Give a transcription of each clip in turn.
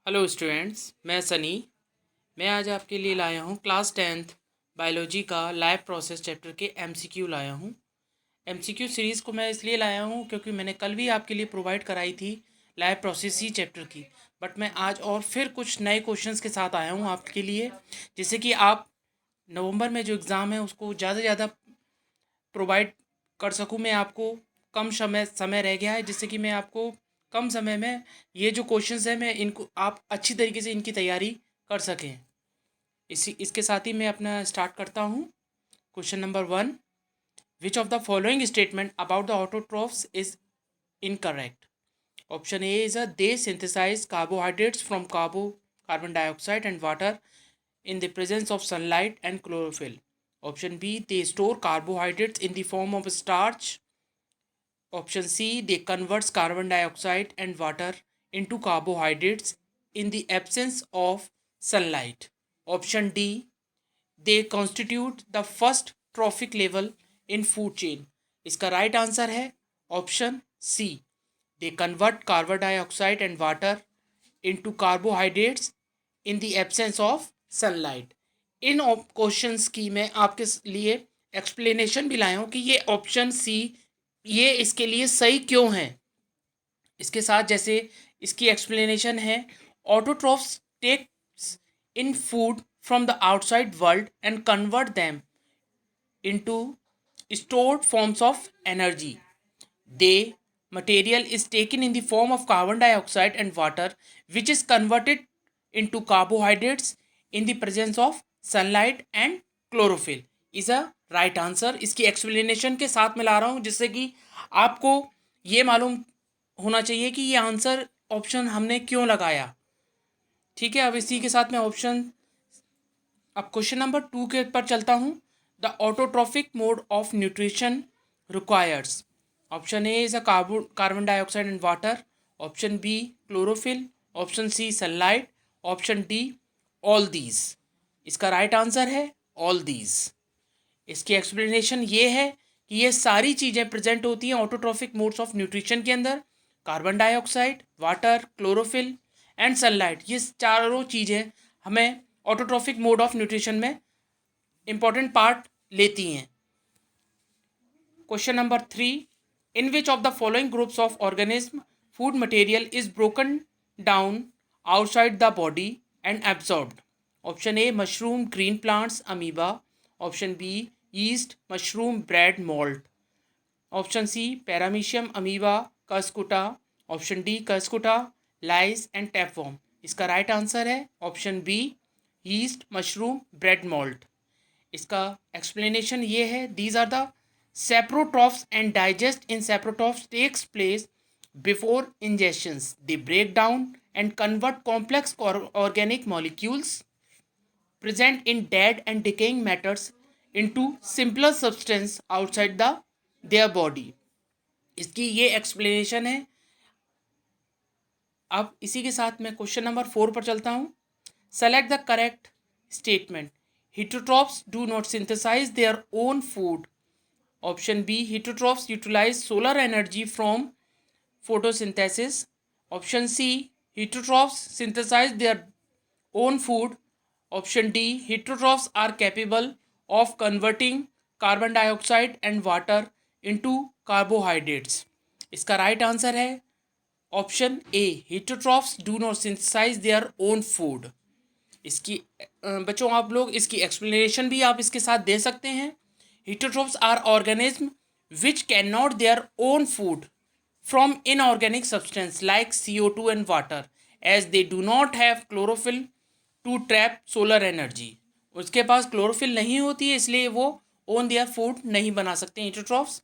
Hello students, मैं सनी। मैं आज आपके लिए लाया हूँ क्लास 10th बायोलॉजी का लाइव प्रोसेस चैप्टर के एमसीक्यू लाया हूँ। एमसीक्यू सीरीज़ को मैं इसलिए लाया हूँ क्योंकि मैंने कल भी आपके लिए प्रोवाइड कराई थी लाइव प्रोसेस ही चैप्टर की। बट मैं आज और फिर कुछ नए क्वेश्चंस के साथ आया हूँ आपके लिए, जिससे कि आप नवंबर में जो एग्ज़ाम है उसको ज़्यादा से ज़्यादा प्रोवाइड कर सकूँ मैं आपको। कम समय समय रह गया है, जिससे कि मैं आपको कम समय में ये जो क्वेश्चंस हैं मैं इनको आप अच्छी तरीके से इनकी तैयारी कर सकें। इसके साथ ही मैं अपना स्टार्ट करता हूँ। Question number 1, which of the following statement about the autotrophs is incorrect? Option A is they synthesize carbohydrates from carbon dioxide and water in the presence of sunlight and chlorophyll. Option B, they store carbohydrates in the form of starch. Option C, they converts carbon dioxide and water into carbohydrates in the absence of sunlight. Option D, they constitute the first trophic level in food chain. इसका right answer है option C, they convert carbon dioxide and water into carbohydrates in the absence of sunlight. इन questions की मैं आपके लिए explanation भी लाया हूँ कि ये ऑप्शन सी ये इसके लिए सही क्यों है। इसके साथ जैसे इसकी एक्सप्लेनेशन है, autotrophs takes in food from the outside world and convert them into stored forms of energy. The material is taken in the form of carbon dioxide and water, which is converted into carbohydrates in the presence of sunlight and chlorophyll. Is a right answer. इसकी explanation के साथ मिला रहा हूँ, जिससे कि आपको ये मालूम होना चाहिए कि ये आंसर ऑप्शन हमने क्यों लगाया। ठीक है, अब इसी के साथ मैं अब क्वेश्चन नंबर 2 के पर चलता हूँ। The autotrophic mode of nutrition requires. Option A is carbon dioxide and water. Option B chlorophyll. Option C sunlight. Option D all these. इसका राइट आंसर है ऑल दीज। इसकी एक्सप्लेनेशन ये है कि ये सारी चीज़ें प्रेजेंट होती हैं ऑटोट्रॉफिक मोड्स ऑफ न्यूट्रिशन के अंदर। Carbon dioxide, water, chlorophyll and sunlight, ये चारों चीज़ें हमें ऑटोट्रॉफिक मोड ऑफ न्यूट्रिशन में इंपॉर्टेंट पार्ट लेती हैं। Question number 3, in which of the following groups of organism food material is broken down outside the body and absorbed? Option A mushroom, green plants, amoeba. Option B yeast, mushroom, bread, mould. Option C paramecium, amoeba, cuscuta. Option D cuscuta, lice and tapeworm. इसका right answer है option B yeast, mushroom, bread, mould. इसका explanation ये है, these are the saprotrophs and digest in saprotrophs takes place before ingestions, they break down and convert complex organic molecules present in dead and decaying matters into simpler substance outside their body. इसकी ये explanation है। अब इसी के साथ मैं question number 4 पर चलता हूँ। Select the correct statement. heterotrophs do not synthesize their own food. Option B, heterotrophs utilize solar energy from photosynthesis. Option C, heterotrophs synthesize their own food. Option D, heterotrophs are capable of converting carbon dioxide and water into carbohydrates. इसका right answer है option A, heterotrophs do not synthesize their own food. इसकी बच्चों आप लोग इसकी explanation भी आप इसके साथ दे सकते हैं। heterotrophs are organisms which cannot their own food from inorganic substance like CO2 and water, as they do not have chlorophyll to trap solar energy. उसके पास क्लोरोफिल नहीं होती है, इसलिए वो ओन देयर फूड नहीं बना सकते heterotrophs.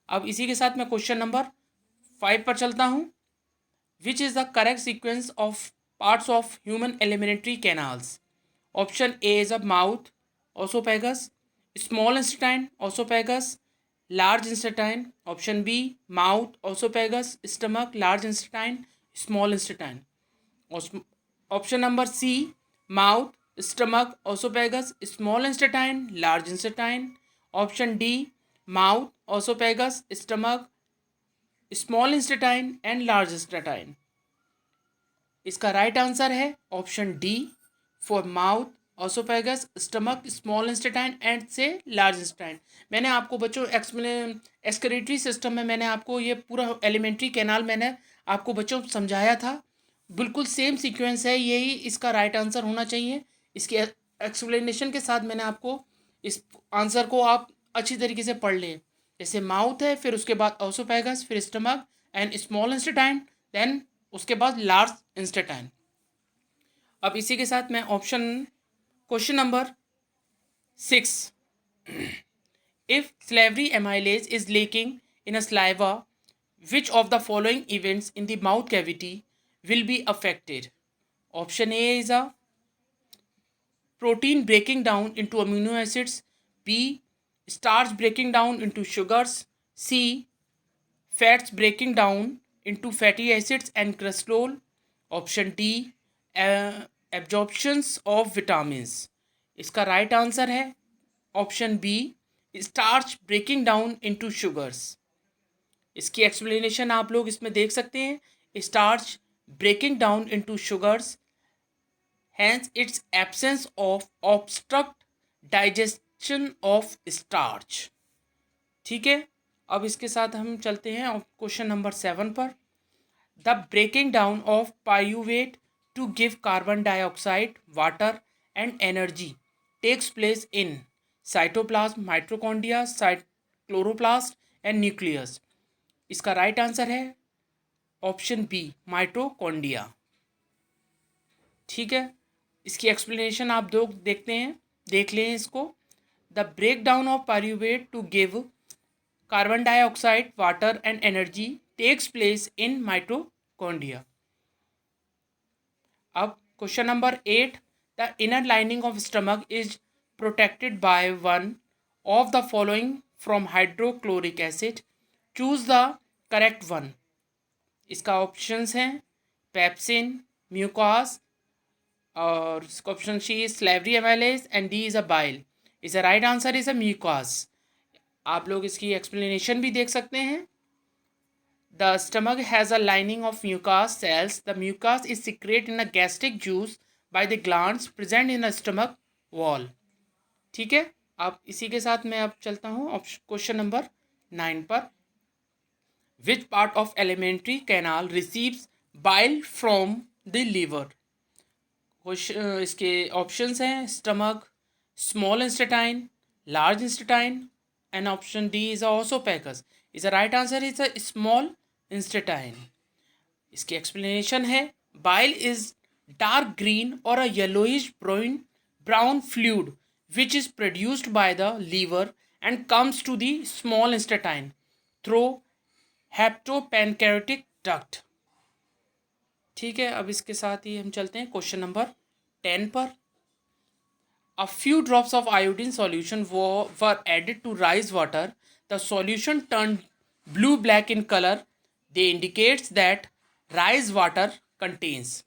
अब इसी के साथ मैं क्वेश्चन नंबर 5 पर चलता हूँ। Which is the correct sequence of parts of human alimentary canals? Option A is a mouth, esophagus, small intestine, esophagus, large intestine. Option B, mouth, esophagus, stomach, large intestine, small intestine. Option number C, mouth, stomach, esophagus, small intestine, large intestine. Option D, mouth, esophagus, stomach, small intestine and large intestine. इसका right answer है option D for mouth, oesophagus, stomach, small intestine and से large intestine. मैंने आपको बच्चों excretory system में मैंने आपको ये पूरा एलिमेंट्री कैनाल मैंने आपको बच्चों समझाया था। बिल्कुल सेम सीक्वेंस है, यही इसका राइट आंसर होना चाहिए। इसके एक्सप्लेनेशन के साथ मैंने आपको इस आंसर को आप अच्छी तरीके से पढ़ लें। जैसे माउथ है, फिर उसके बाद ऑसोफेगस, फिर स्टमक एंड स्मॉल इंस्टेटाइन, देन उसके बाद लार्ज इंस्टेटाइन। अब इसी के साथ मैं question number 6, if salivary amylase is leaking in a saliva, which of the following events in the mouth cavity will be affected? Option A is a protein breaking down into amino acids, B starch breaking down into sugars, C fats breaking down into fatty acids and cholesterol, option D absorptions of vitamins। इसका right answer है option B starch breaking down into sugars. इसकी explanation आप लोग इसमें देख सकते हैं। Starch breaking down into sugars, hence its absence of obstruct digestion of starch। ठीक है, अब इसके साथ हम चलते हैं क्वेश्चन नंबर 7 पर। The breaking down of pyruvate to give carbon dioxide, water and energy takes place in cytoplasm, mitochondria, chloroplast and nucleus. इसका राइट आंसर है ऑप्शन बी माइटोकॉन्ड्रिया। ठीक है, इसकी एक्सप्लेनेशन आप लोग देख लें इसको। The break down of pyruvate to give carbon dioxide, water and energy takes place in mitochondria. अब question number 8, the inner lining of stomach is protected by one of the following from hydrochloric acid, choose the correct one. इसका options हैं pepsin, mucus, और इसका option C is salivary amylase and D is a bile. Is a right answer is a mucus. आप लोग इसकी explanation भी देख सकते हैं। The stomach has a lining of mucus cells. The mucus is secreted in a gastric juice by the glands present in a stomach wall. ठीक है, अब इसी के साथ मैं अब चलता हूँ क्वेश्चन नंबर 9 पर। Which part of alimentary canal receives bile from the liver? इसके ऑप्शंस हैं stomach, small intestine, large intestine and option D is oesophagus. Is a right answer is a small intestine. इसकी explanation है bile is dark green or a yellowish brown fluid which is produced by the liver and comes to the small intestine through hepatopancreatic duct. ठीक है, अब इसके साथ ही हम चलते हैं क्वेश्चन नंबर 10 पर। A few drops of iodine solution were added to rice water. The solution turn blue black in colour. They indicates that rice water contains.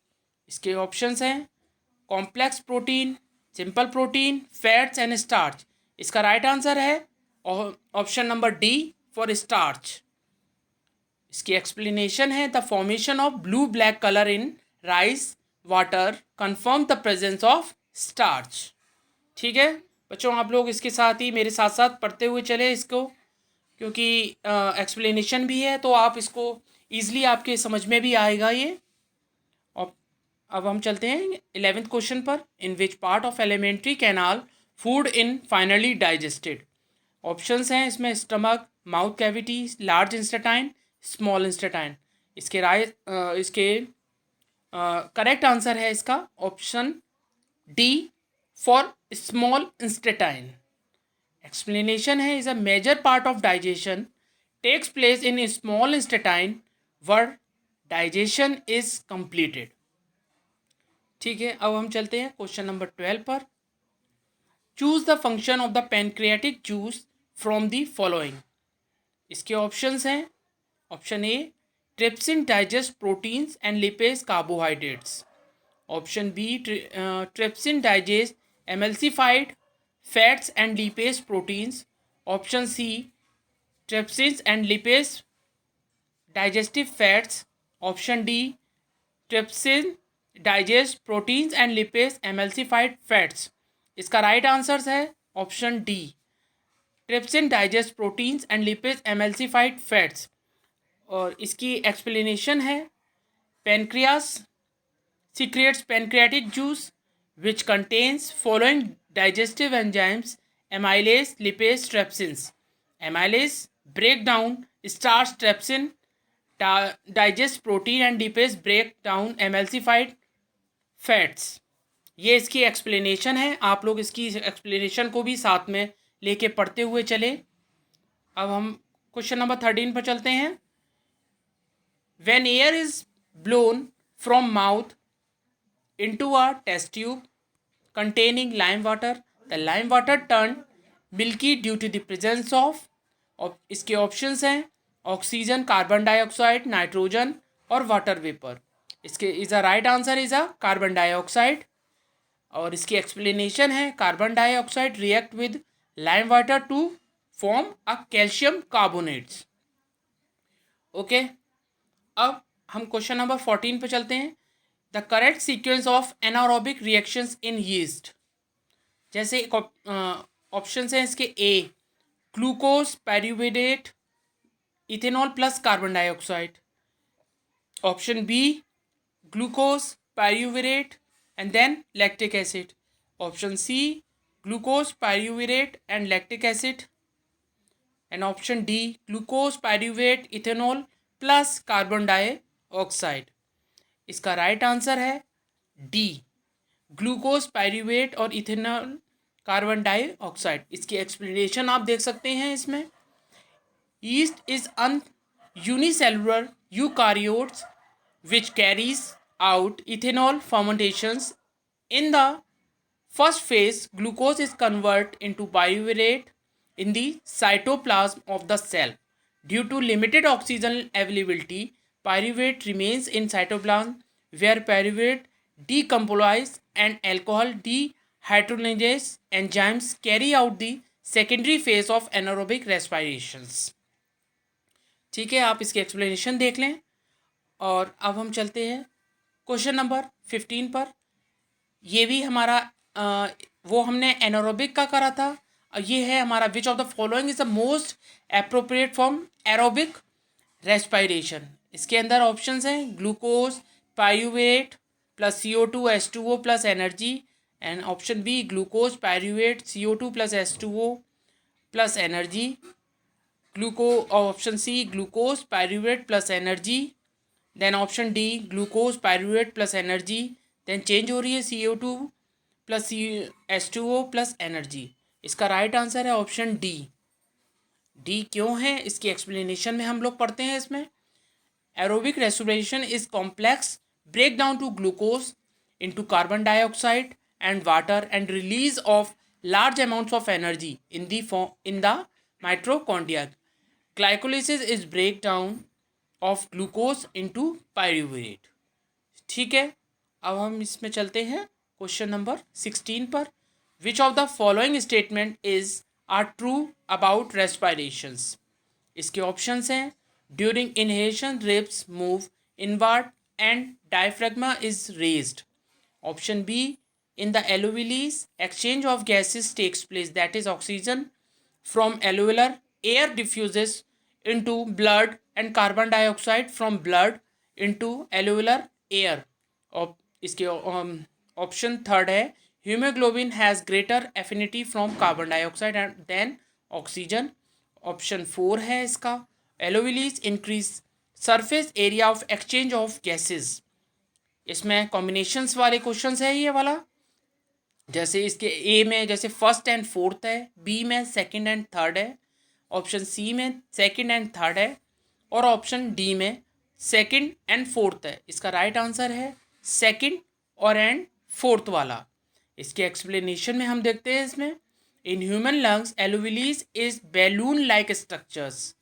इसके ऑप्शंस हैं complex protein, simple protein, fats and starch. इसका right answer है option number D for starch. इसकी explanation है the formation of blue black colour in rice water confirm the presence of starch. ठीक है बच्चों, आप लोग इसके साथ ही मेरे साथ साथ पढ़ते हुए चले इसको, क्योंकि एक्सप्लेनेशन भी है तो आप इसको ईजिली आपके समझ में भी आएगा ये। और अब हम चलते हैं 11th क्वेश्चन पर। In which part of alimentary canal food in finally digested? Options हैं इसमें stomach, mouth cavity, large intestine, small intestine. इसके करेक्ट आंसर है इसका option D for small intestine. Explanation है is a major part of digestion takes place in small intestine where digestion is completed. ठीक है, अब हम चलते हैं क्वेश्चन नंबर 12 पर। Choose the function of the pancreatic juice from the following. इसके options हैं option A trypsin digest proteins and lipase carbohydrates, option B trypsin digest emulsified fats and lipase proteins, option C trypsins and lipase digestive fats, option D trypsin digest proteins and lipids emulsified fats. इसका right answer है option D. Trypsin digest proteins and lipids emulsified fats. और इसकी explanation है pancreas secretes pancreatic juice which contains following digestive enzymes: amylase, lipase, trypsins. Amylase break down starch, trypsin digest protein and lipase break down emulsified fats. ये इसकी explanation है। आप लोग इसकी explanation को भी साथ में लेके पढ़ते हुए चले। अब हम क्वेश्चन नंबर 13 पर चलते हैं। When air is blown from mouth into a test tube containing lime water, the lime water turned milky due to the presence of इसके ऑप्शंस हैं ऑक्सीजन, कार्बन डाइऑक्साइड, नाइट्रोजन और वाटर वेपर। इसके is a right answer is a carbon dioxide. और इसकी explanation है carbon dioxide react with lime water to form a calcium carbonates. Okay, अब हम question number 14 पे चलते हैं। The correct sequence of anaerobic reactions in yeast. जैसे option हैं इसके A glucose pyruvate ethanol plus carbon dioxide, option B glucose pyruvate and then lactic acid, option C glucose pyruvate and lactic acid, and option D glucose pyruvate ethanol plus carbon dioxide. इसका right answer है D glucose pyruvate और ethanol carbon dioxide. इसकी explanation आप देख सकते हैं इसमें। Yeast is an unicellular eukaryotes which carries out ethanol fermentations. In the first phase glucose is converted into pyruvate in the cytoplasm of the cell. Due to limited oxygen availability, pyruvate remains in cytoplasm where pyruvate decomposes and alcohol dehydrogenase enzymes carry out the secondary phase of anaerobic respirations. ठीक है, आप इसकी explanation देख लें। और अब हम चलते हैं क्वेश्चन नंबर 15 पर। ये भी हमारा वो हमने एनारोबिक का करा था। ये है हमारा which of the following is the most appropriate form aerobic respiration. इसके अंदर ऑप्शंस हैं glucose pyruvate plus CO2H2O plus energy, and option B glucose pyruvate CO2 plus H2O plus energy, option C glucose pyruvate plus energy, then option D glucose pyruvate plus energy, then change हो रही है CO2 plus H2O plus energy. इसका right answer है option D. D क्यों है इसकी explanation में हम लोग पढ़ते हैं इसमें। Aerobic respiration is complex break down to glucose into carbon dioxide and water and release of large amounts of energy in the mitochondria. Glycolysis is breakdown of glucose into pyruvate. ठीक है, अब हम इसमें चलते हैं क्वेश्चन नंबर 16 पर। Which of the following statement is are true about respirations. इसके options हैं during inhalation ribs move inward and diaphragm is raised, option B in the alveoli exchange of gases takes place, that is oxygen from alveolar air diffuses into blood and carbon dioxide from blood into alveolar air. इसके option third है haemoglobin has greater affinity from carbon dioxide and than oxygen, option four है इसका alveolis increase surface area of exchange of gases. इसमें combinations वाले questions है ये वाला। जैसे इसके ए में जैसे फर्स्ट एंड फोर्थ है, बी में सेकंड एंड थर्ड है, ऑप्शन सी में सेकंड एंड थर्ड है, और ऑप्शन डी में सेकंड एंड फोर्थ है। इसका राइट आंसर है सेकंड और एंड फोर्थ वाला। इसके एक्सप्लेनेशन में हम देखते हैं इसमें in human lungs alveolis is balloon like structures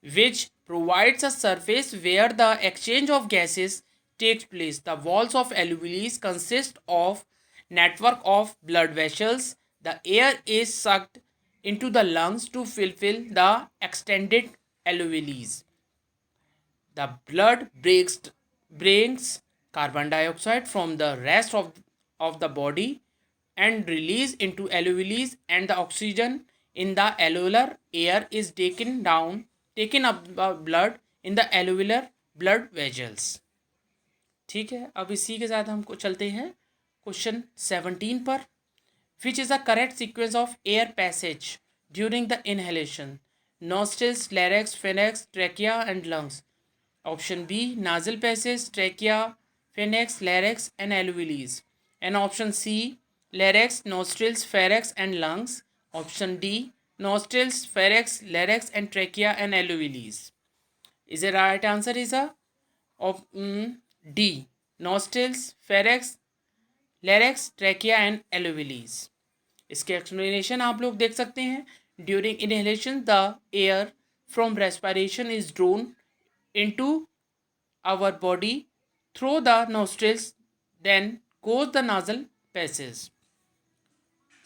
which provides a surface where the exchange of gases takes place. The walls of alveolis consist of network of blood vessels. The air is sucked into the lungs to fulfill the extended alveolis. The blood brings carbon dioxide from the rest of the body and release into alveoli, and the oxygen in the alveolar air is taken up the blood in the alveolar blood vessels. ठीक है, अब इसी के साथ हमको चलते हैं question 17 पर. Which is the correct sequence of air passage during the inhalation? Nostrils, larynx, pharynx, trachea and lungs. Option B, nasal passage, trachea, pharynx, larynx and alveoli. And option C, larynx, nostrils, pharynx and lungs. Option D, nostrils, pharynx, larynx and trachea and alveoli. Is the right answer is a D, nostrils, pharynx, larynx, trachea and alveoli. इसके explanation आप लोग देख सकते हैं. During inhalation the air from respiration is drawn into our body through the nostrils, then goes the nasal passage.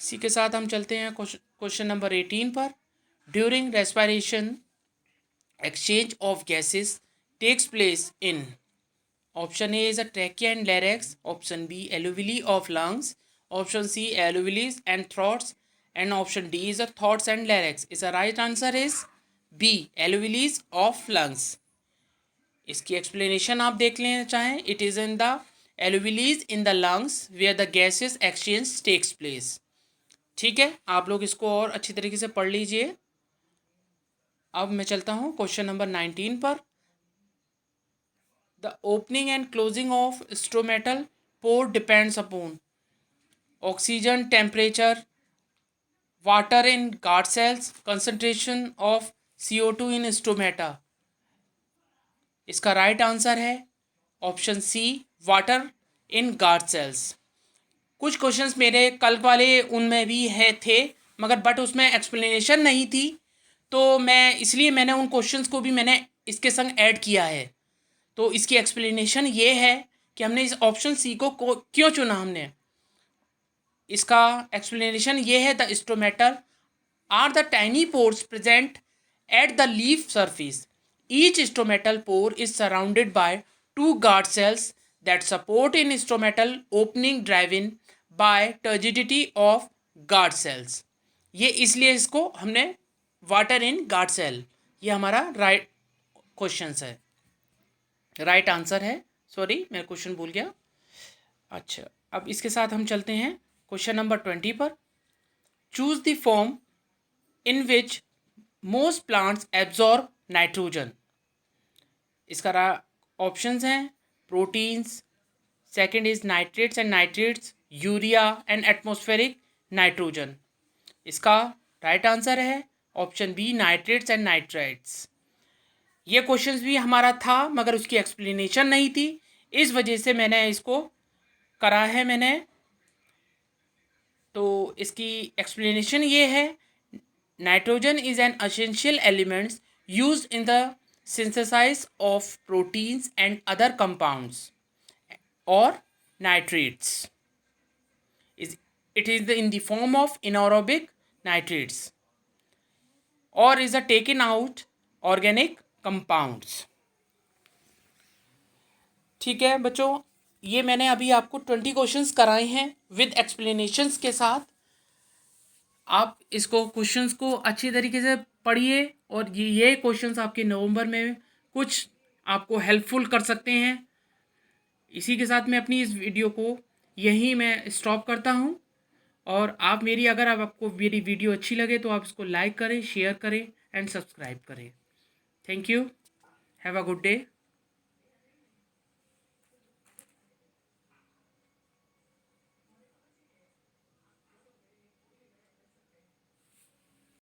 इसी के साथ हम चलते हैं क्वेश्चन नंबर 18 पर. During respiration exchange of gases takes place in. Option A is a trachea and larynx. Option B, alveoli of lungs. Option C, alveoli and throats. And option D is a throats and larynx. Is the right answer is B, alveoli of lungs. इसकी explanation आप देख लेना चाहें. It is in the alveoli in the lungs where the gases exchange takes place. ठीक है, आप लोग इसको और अच्छी तरीके से पढ़ लीजिए. अब मैं चलता हूँ क्वेश्चन नंबर 19 पर. The opening and closing of stomatal pore depends upon oxygen, temperature, water in guard cells, concentration of CO2 in stomata. इसका राइट आंसर है option C, water in guard cells. कुछ क्वेश्चंस मेरे कल वाले उनमें भी थे, मगर बट उसमें एक्सप्लेनेशन नहीं थी, तो मैंने उन क्वेश्चंस को भी मैंने इसके संग ऐड किया है. तो इसकी एक्सप्लेनेशन ये है कि हमने इस ऑप्शन सी को क्यों चुना. हमने इसका एक्सप्लेनेशन ये है, the stomatal are the tiny pores present at the leaf surface. Each stomatal pore is surrounded by 2 guard cells that support in stomatal opening driven by turgidity of guard cells. ये इसलिए इसको हमने water in guard cell, ये हमारा right question है, right answer है. Sorry, मैं question भूल गया. अच्छा, अब इसके साथ हम चलते हैं क्वेश्चन नंबर 20 पर. Choose the form in which most plants absorb nitrogen. इसका ऑप्शंस हैं proteins, second is nitrates and nitrates, urea and atmospheric nitrogen. इसका राइट आंसर है option B, nitrates and nitrites. ये क्वेश्चंस भी हमारा था, मगर उसकी एक्सप्लेनेशन नहीं थी, इस वजह से मैंने इसको करा है मैंने. तो इसकी एक्सप्लेनेशन ये है, nitrogen is an essential elements used in the synthesise of proteins and other compounds. और nitrates it is in the form of anaerobic nitrates or is a taken out organic compounds. ठीक है बच्चों, ये मैंने अभी आपको 20 क्वेश्चंस कराए हैं विद एक्सप्लेनेशंस के साथ. आप इसको क्वेश्चंस को अच्छी तरीके से पढ़िए, और ये क्वेश्चंस आपके नवंबर में कुछ आपको हेल्पफुल कर सकते हैं. इसी के साथ मैं अपनी इस वीडियो को यहीं मैं स्टॉप करता हूँ. और आप अगर आपको मेरी वीडियो अच्छी लगे तो आप इसको लाइक करें, शेयर करें एंड सब्सक्राइब करें. Thank you. Have a good day.